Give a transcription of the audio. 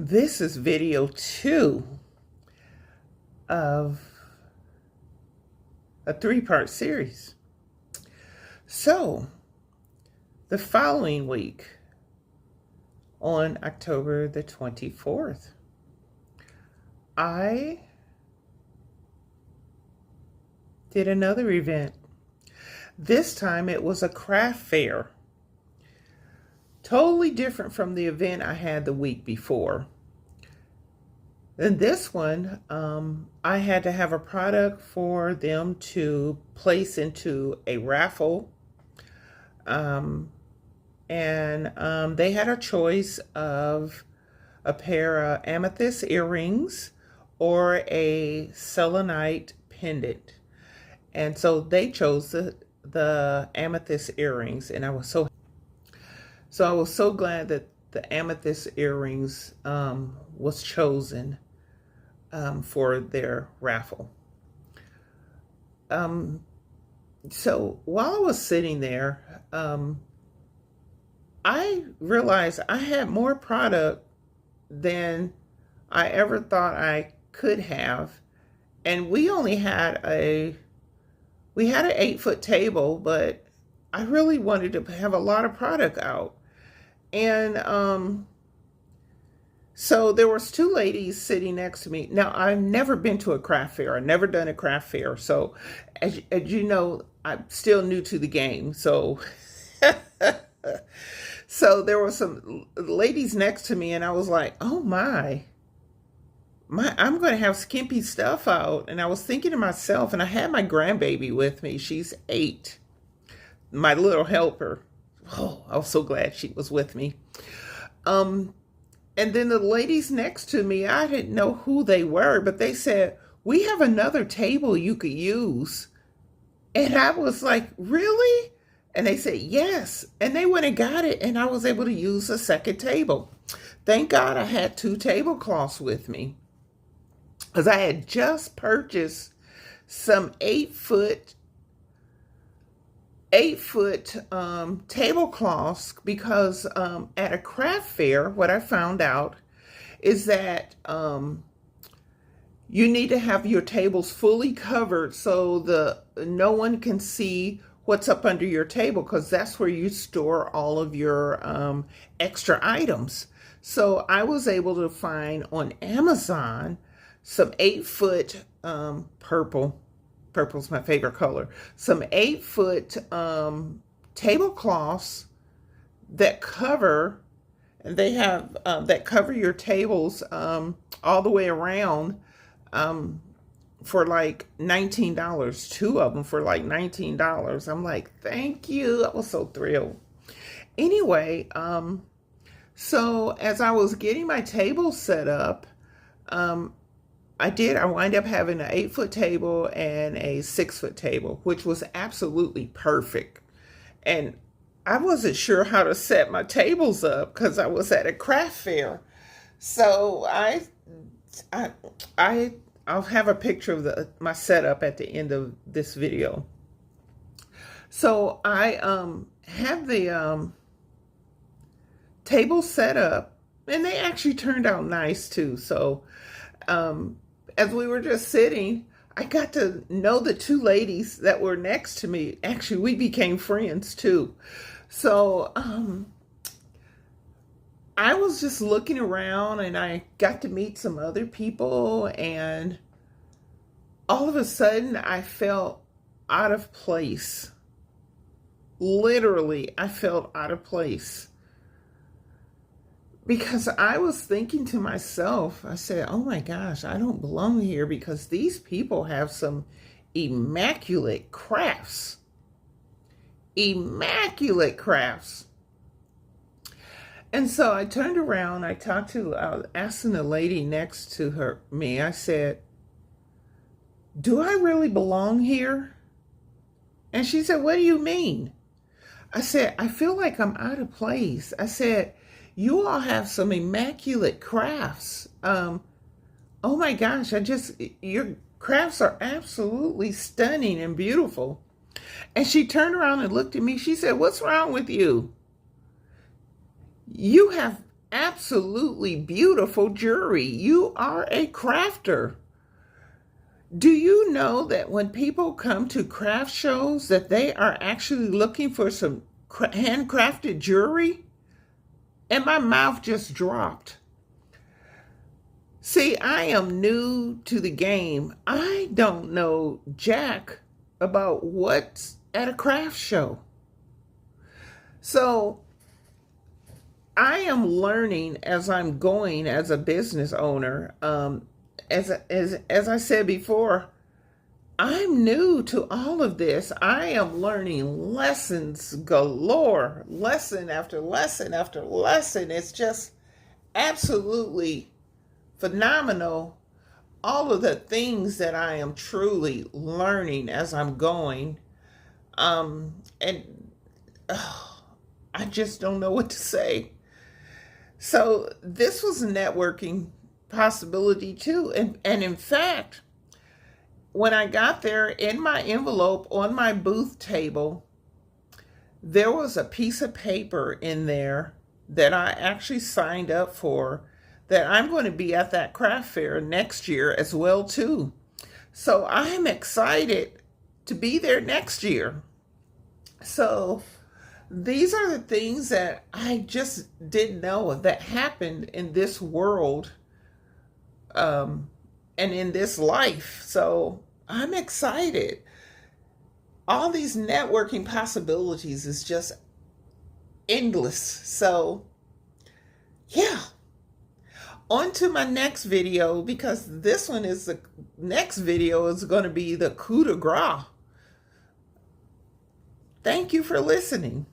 This is video 2 of a 3-part series. So, the following week, on October the 24th, I did another event. This time it was a craft fair. Totally different from the event I had the week before. And this one, I had to have a product for them to place into a raffle. And they had a choice of a pair of amethyst earrings or a selenite pendant. And so they chose the amethyst earrings, and I was so glad that the amethyst earrings was chosen for their raffle. So while I was sitting there, I realized I had more product than I ever thought I could have. And we only had an 8-foot table, but I really wanted to have a lot of product out. And so there was 2 ladies sitting next to me. Now, I've never been to a craft fair. I've never done a craft fair. So as you know, I'm still new to the game. So so there were some ladies next to me, and I was like, oh my, I'm going to have skimpy stuff out. And I was thinking to myself, and I had my grandbaby with me. She's 8, my little helper. Oh, I was so glad she was with me. And then the ladies next to me, I didn't know who they were, but they said, we have another table you could use. And I was like, really? And they said, yes. And they went and got it, and I was able to use a second table. Thank God I had 2 tablecloths with me, because I had just purchased some 8-foot tablecloths, because at a craft fair, what I found out is that you need to have your tables fully covered so no one can see what's up under your table, because that's where you store all of your extra items. So I was able to find on Amazon some 8-foot purple's my favorite color, some 8-foot tablecloths that cover, and they have that cover your tables all the way around for like $19. 2 of them for like $19. I'm like, thank you. I was so thrilled. Anyway, so as I was getting my table set up, I wind up having an 8-foot table and a 6-foot table, which was absolutely perfect. And I wasn't sure how to set my tables up because I was at a craft fair. So I'll have a picture of my setup at the end of this video. So I have the table set up, and they actually turned out nice too. So as we were just sitting, I got to know the 2 ladies that were next to me. Actually, we became friends too. So I was just looking around, and I got to meet some other people, and all of a sudden I felt out of place. Literally, I felt out of place. Because I was thinking to myself, I said, oh my gosh, I don't belong here, because these people have some immaculate crafts. Immaculate crafts. And so I turned around, I was asking the lady next to me, I said, do I really belong here? And she said, what do you mean? I said, I feel like I'm out of place. I said, you all have some immaculate crafts. Oh my gosh, your crafts are absolutely stunning and beautiful. And she turned around and looked at me. She said, what's wrong with you? You have absolutely beautiful jewelry. You are a crafter. Do you know that when people come to craft shows that they are actually looking for some handcrafted jewelry? And my mouth just dropped. See, I am new to the game. I don't know jack about what's at a craft show. So I am learning as I'm going as a business owner. As I said before, I'm new to all of this. I am learning lessons galore, lesson after lesson after lesson. It's just absolutely phenomenal. All of the things that I am truly learning as I'm going. And I just don't know what to say. So this was a networking possibility too. And in fact, when I got there, in my envelope on my booth table, there was a piece of paper in there that I actually signed up for, that I'm going to be at that craft fair next year as well too. So I'm excited to be there next year. So these are the things that I just didn't know that happened in this world, and in this life. So I'm excited. All these networking possibilities is just endless. So yeah, on to my next video, because this one is the next video is going to be the coup de grace. Thank you for listening.